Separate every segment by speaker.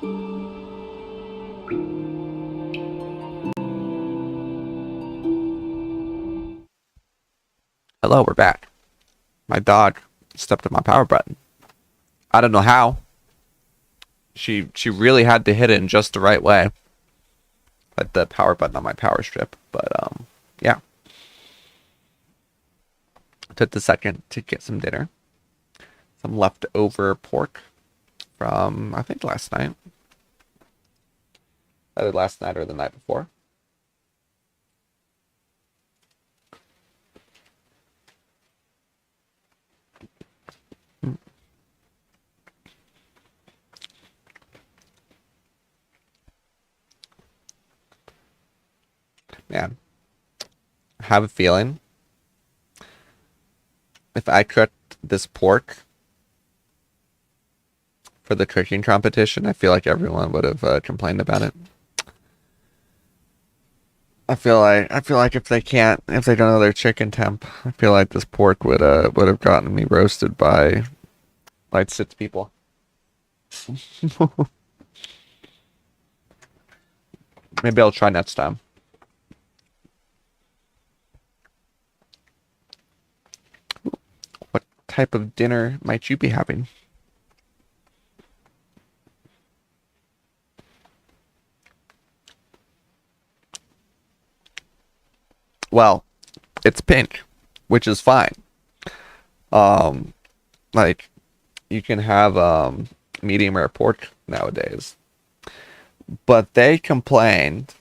Speaker 1: Hello, we're back. My dog stepped on my power button. I don't know how. She really had to hit it in just the right way. Like the power button on my power strip. But yeah. Took the second to get some dinner. Some leftover pork from I think last night. Either last night or the night before. Man, I have a feeling if I cooked this pork for the cooking competition, I feel like everyone would have complained about it. I feel like if they don't know their chicken temp, I feel like this pork would have gotten me roasted by like 6 people. Maybe I'll try next time. What type of dinner might you be having? Well, it's pink, which is fine. Um, like you can have medium rare pork nowadays, but they complained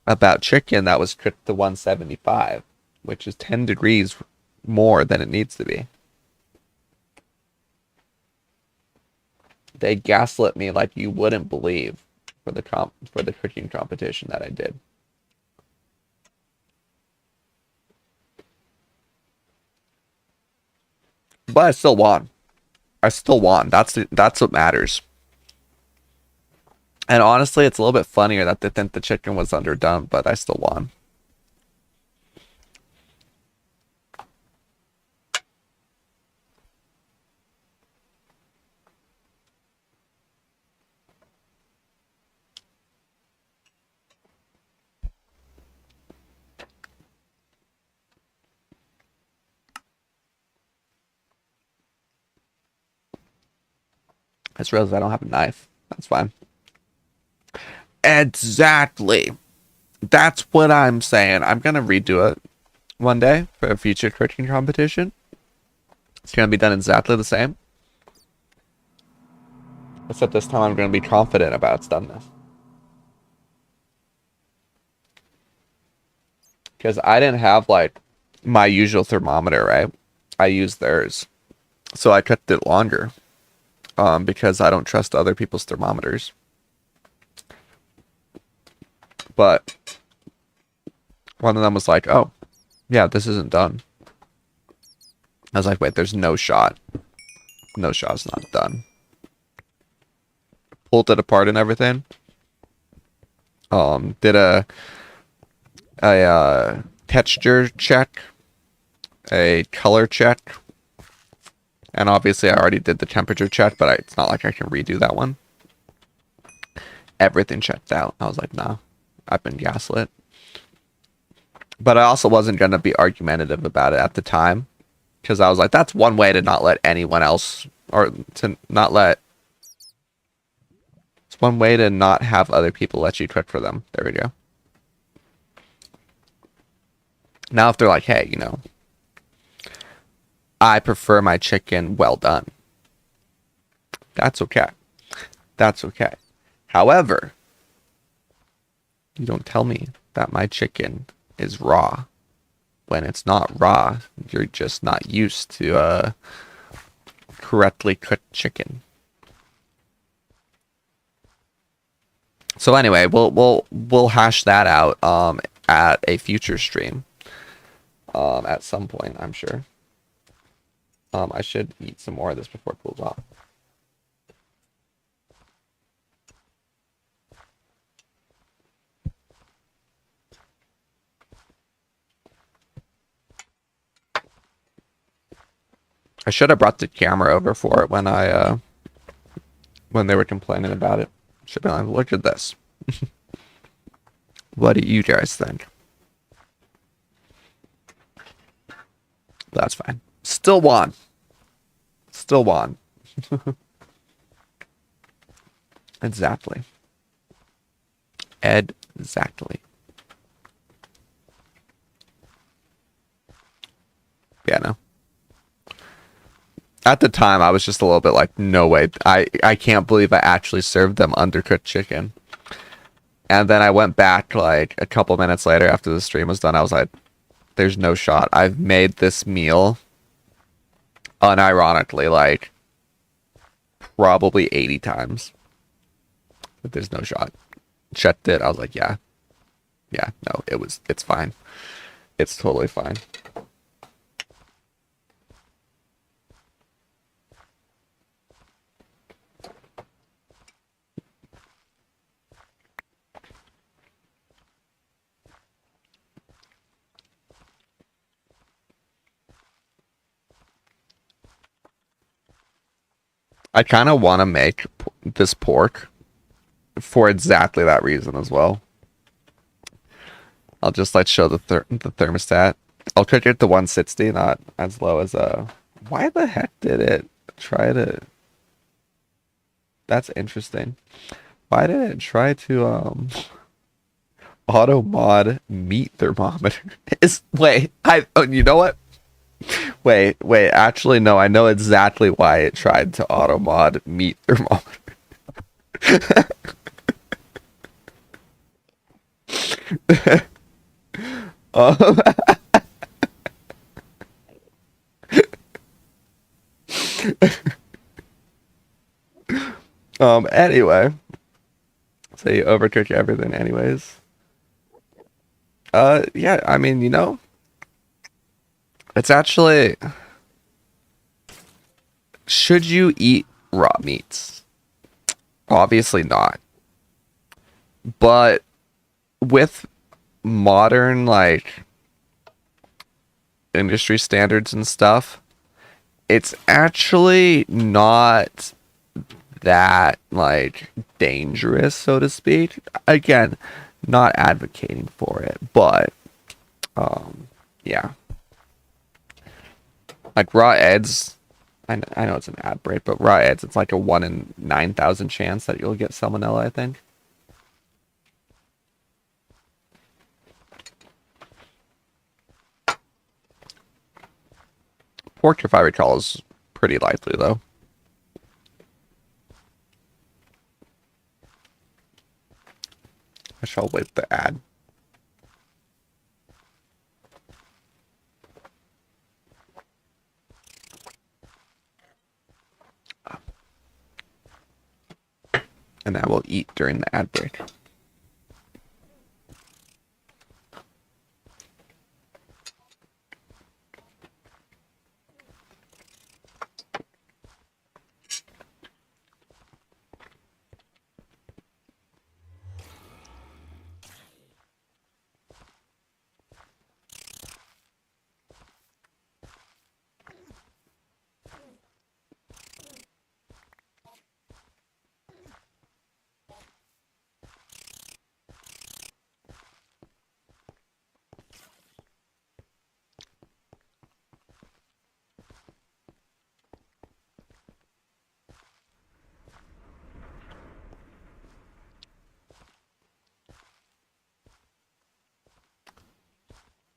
Speaker 1: about chicken that was cooked to 175, which is 10 degrees more than it needs to be. They gaslit me like you wouldn't believe for the cooking competition that I did. But I still won. I still won. That's what matters. And honestly, it's a little bit funnier that they think the chicken was underdone, but I still won. I just realized I don't have a knife. That's fine. Exactly. That's what I'm saying. I'm gonna redo it one day for a future cooking competition. It's gonna be done exactly the same. Except this time I'm gonna be confident about its doneness. Because I didn't have like my usual thermometer, right? I used theirs. So I kept it longer. Because I don't trust other people's thermometers. But one of them was like, oh, yeah, this isn't done. I was like, wait, there's no shot. No shot's not done. Pulled it apart and everything. Did a texture check, a color check, and obviously I already did the temperature check, but it's not like I can redo that one. Everything checked out. I was like, nah, I've been gaslit. But I also wasn't going to be argumentative about it at the time, because I was like, that's one way to not let anyone else, or to not let, it's one way to not have other people let you cook for them. There we go. Now if they're like, hey, you know, I prefer my chicken well done, that's okay. That's okay. However, you don't tell me that my chicken is raw when it's not raw. You're just not used to correctly cooked chicken. So anyway, we'll hash that out at a future stream at some point, I'm sure. I should eat some more of this before it cools off. I should have brought the camera over for it when when they were complaining about it. Should be like, look at this. What do you guys think? That's fine. Still won. Still won. Exactly. Exactly. Yeah, no. At the time, I was just a little bit like, no way. I can't believe I actually served them undercooked chicken. And then I went back like a couple minutes later after the stream was done. I was like, there's no shot. I've made this meal unironically like probably 80 times. But there's no shot. Checked it. I was like, yeah. Yeah, no, it's fine. It's totally fine. I kind of want to make this pork for exactly that reason as well. I'll just like show the thermostat. I'll cook it to 160, not as low as Why the heck did it try to? That's interesting. Why did it try to auto mod meat thermometer? You know what? Wait. Actually, no. I know exactly why it tried to auto mod meat thermometer. um, Anyway, so you overcook everything, anyways. Yeah. I mean, it's actually. Should you eat raw meats? Obviously not. But with modern like industry standards and stuff, it's actually not that like dangerous, so to speak. Again, not advocating for it, but yeah. Like raw eggs, I know it's an ad break, but raw eggs, it's like a 1 in 9,000 chance that you'll get salmonella, I think. Pork, if I recall, is pretty likely, though. I shall wait the ad. And I will eat during the ad break.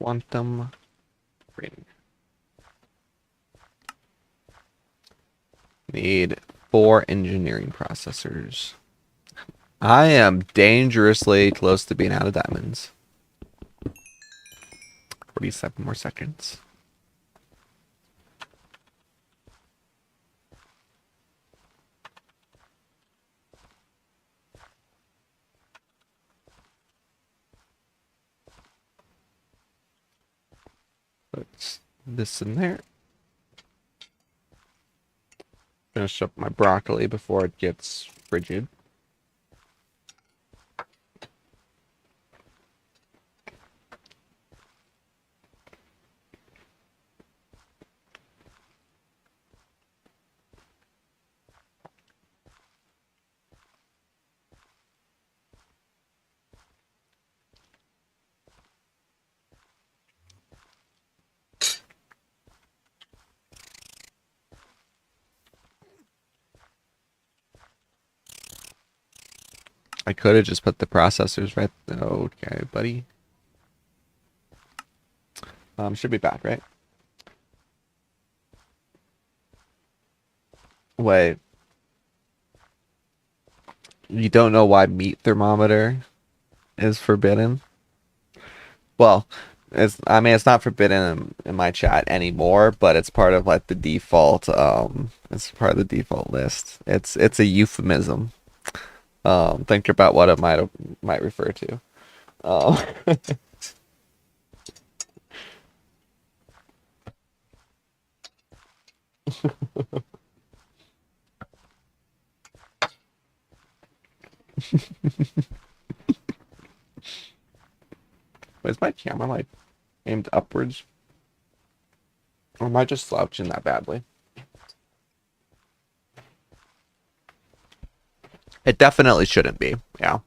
Speaker 1: Quantum ring. Need 4 engineering processors. I am dangerously close to being out of diamonds. 47 more seconds. Put this in there. Finish up my broccoli before it gets frigid. I could have just put the processors right. Okay, buddy. Should be back, right? Wait, you don't know why meat thermometer is forbidden? Well, I mean it's not forbidden in my chat anymore, but it's part of like the default it's part of the default list. It's a euphemism. Think about what it might refer to. Um is my camera like aimed upwards? Or am I just slouching that badly? It definitely shouldn't be. Yeah.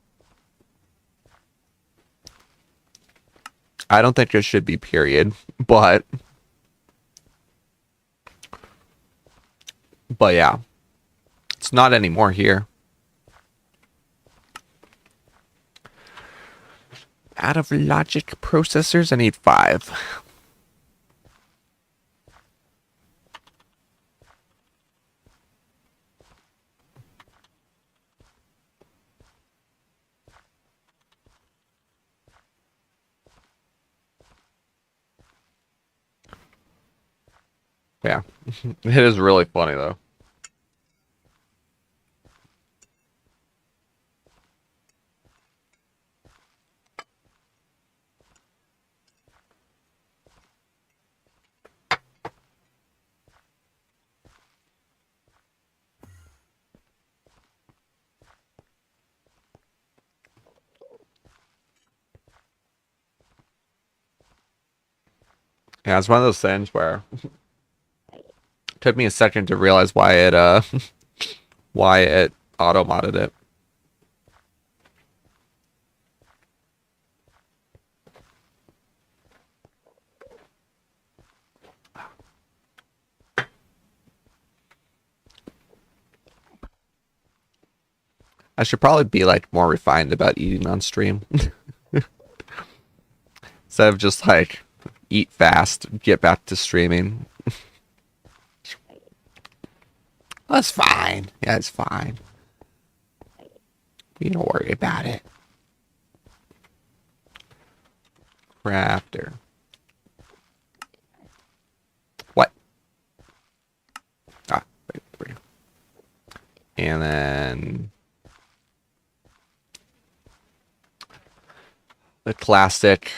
Speaker 1: I don't think it should be period, but yeah. It's not anymore here. Out of logic processors, I need 5. Yeah. It is really funny though. Yeah, it's one of those things where it took me a second to realize why it why it auto modded it. I should probably be like more refined about eating on stream. Instead of just like eat fast, get back to streaming. That's fine. Yeah, it's fine. You don't worry about it. Crafter. What? Ah, wait. And then the classic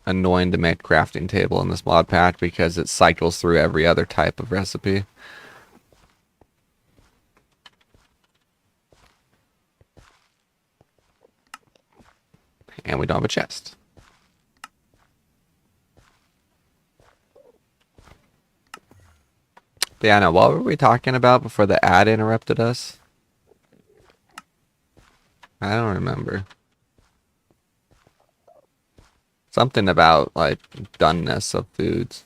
Speaker 1: annoying to make crafting table in this mod pack because it cycles through every other type of recipe. And we don't have a chest. But yeah, no, what were we talking about before the ad interrupted us? I don't remember. Something about, like, doneness of foods.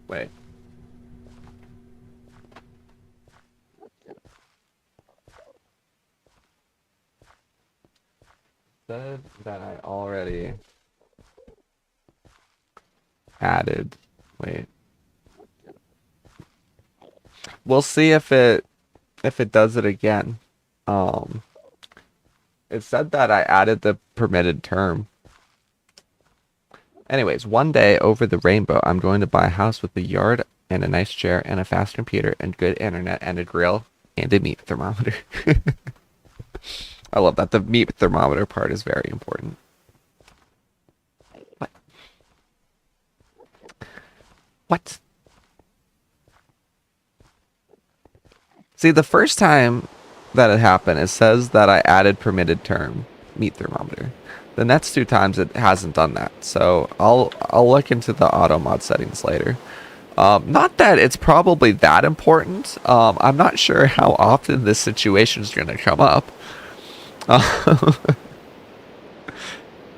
Speaker 1: Wait. Said that I already added. Wait. We'll see if it does it again. It said that I added the permitted term. Anyways, one day over the rainbow, I'm going to buy a house with a yard and a nice chair and a fast computer and good internet and a grill and a meat thermometer. I love that. The meat thermometer part is very important. What? What? See, the first time that it happened, it says that I added permitted term, meat thermometer. The next 2 times it hasn't done that. So I'll look into the auto mod settings later. Not that it's probably that important. I'm not sure how often this situation is going to come up.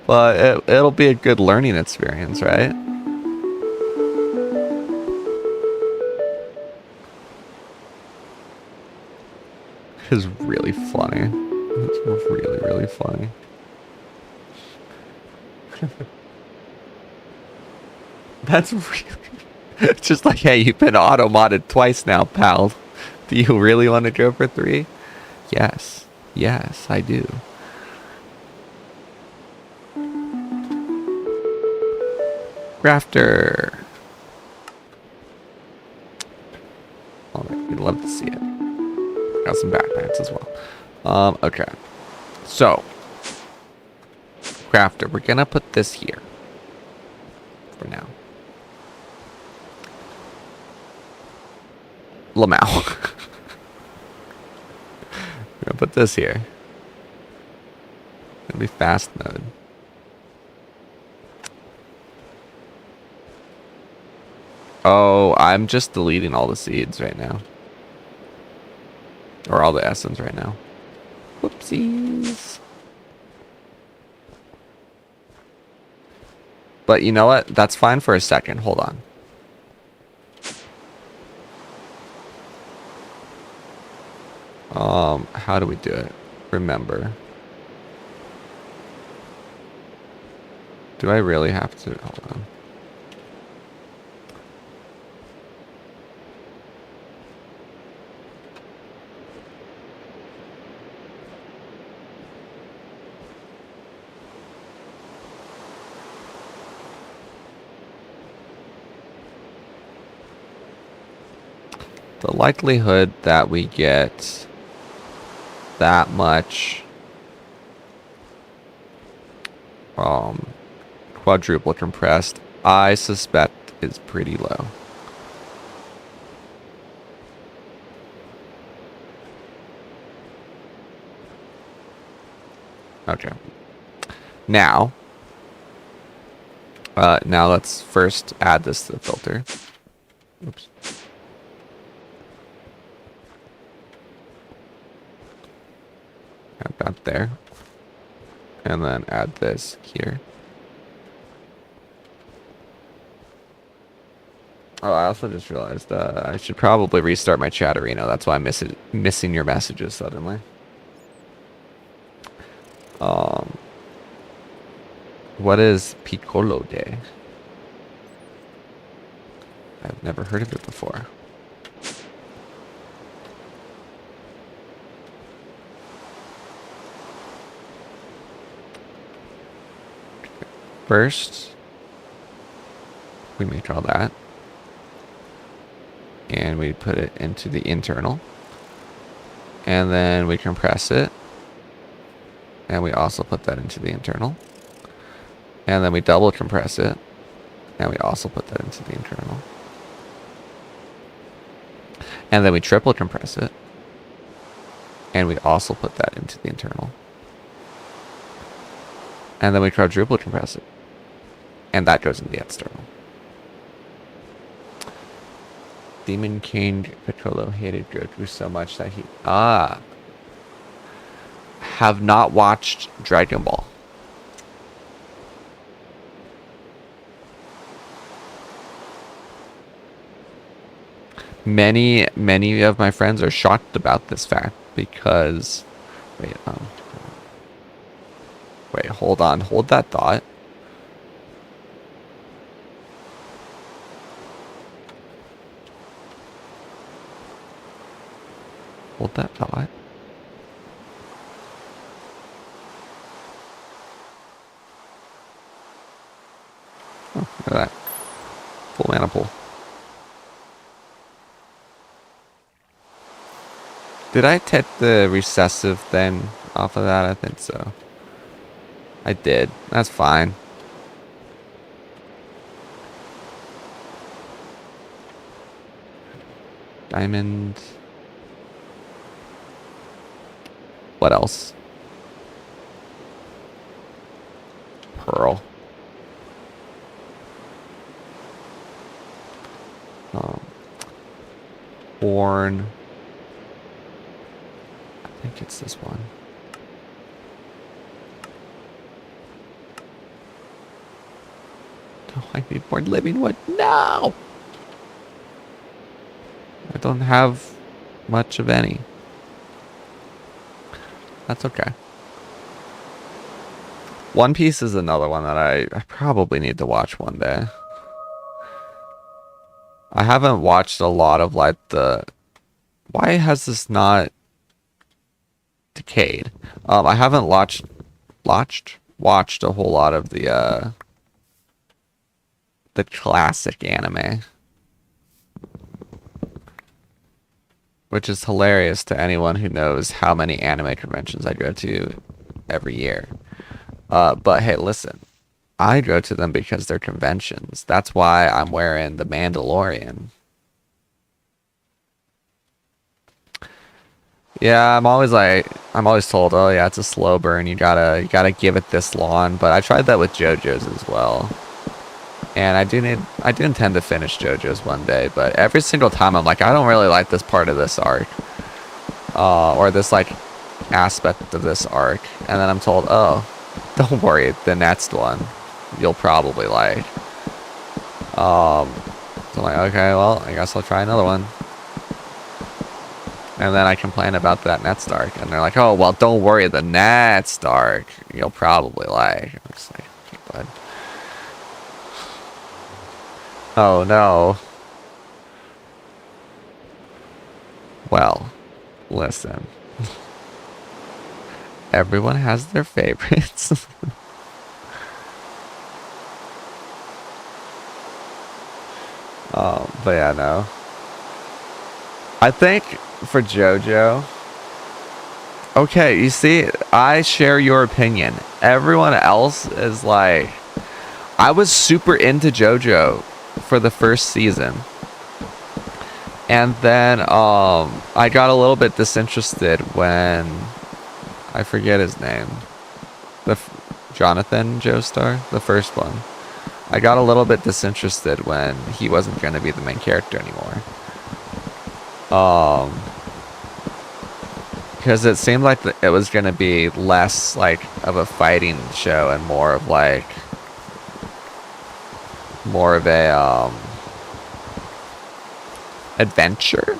Speaker 1: But it'll be a good learning experience, right? Is really funny. It's really, really funny. That's really... It's just like, hey, you've been auto-modded twice now, pal. Do you really want to go for 3? Yes. Yes, I do. Grafter. Alright, we'd love to see it. Got some backpacks as well. Okay. So. Crafter, we're gonna put this here. For now. Lamau. We're gonna put this here. It's gonna be fast mode. Oh, I'm just deleting all the seeds right now. Or all the essence right now. Whoopsies. But you know what? That's fine for a second. Hold on. How do we do it? Remember. Do I really have to? Hold on. The likelihood that we get that much quadruple compressed, I suspect is pretty low. Okay. Now let's first add this to the filter. Oops. Add that there. And then add this here. Oh, I also just realized I should probably restart my chatterino. That's why I'm missing your messages suddenly. What is Piccolo Day? I've never heard of it before. First, we make all that. And we put it into the internal. And then we compress it. And we also put that into the internal. And then we double compress it. And we also put that into the internal. And then we triple compress it. And we also put that into the internal. And then we quadruple compress it. And that goes in the external. Demon King Piccolo hated Goku so much that he... have not watched Dragon Ball. Many of my friends are shocked about this fact because... Wait, hold on. Hold that thought. Hold that thought. Oh, look at that. Full mana pool. Did I take the recessive then off of that? I think so. I did. That's fine. Diamond. What else? Pearl. Horn. I think it's this one. Oh, I need more living wood. No! I don't have much of any. That's okay. One Piece is another one that I probably need to watch one day. I haven't watched a lot of like the... Why has this not decayed? I haven't watched a whole lot of the classic anime, which is hilarious to anyone who knows how many anime conventions I go to every year. But hey, listen, I go to them because they're conventions. That's why I'm wearing the Mandalorian. Yeah, I'm always told, oh yeah, it's a slow burn. You gotta give it this long. But I tried that with JoJo's as well. And I do intend to finish JoJo's one day, but every single time I'm like, I don't really like this part of this arc, or this like aspect of this arc, and then I'm told, oh, don't worry, the next one you'll probably like. So I'm like, okay, well, I guess I'll try another one. And then I complain about that next arc, and they're like, oh, well, don't worry, the next arc you'll probably like. I'm just like, okay, bud. Oh no. Well, listen. Everyone has their favorites. But yeah, no. I think for JoJo, okay, you see, I share your opinion. Everyone else is like, I was super into JoJo for the first season. And then I got a little bit disinterested when I forget his name. Jonathan Joestar, the first one. I got a little bit disinterested when he wasn't going to be the main character anymore. Because it seemed like it was going to be less like of a fighting show and more of like more of a adventure,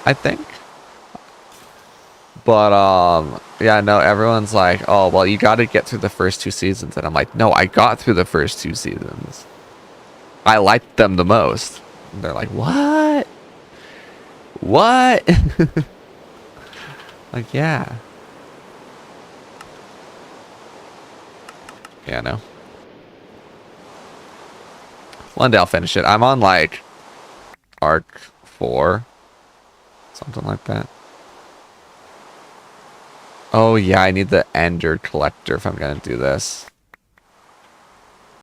Speaker 1: I think. But yeah, no, everyone's like, oh well, you got to get through the first two seasons, and I'm like, no, I got through the first two seasons. I liked them the most. And they're like, what? What? Like, yeah. Yeah, no. One day I'll finish it. I'm on like arc 4, something like that. Oh yeah, I need the Ender Collector if I'm gonna do this.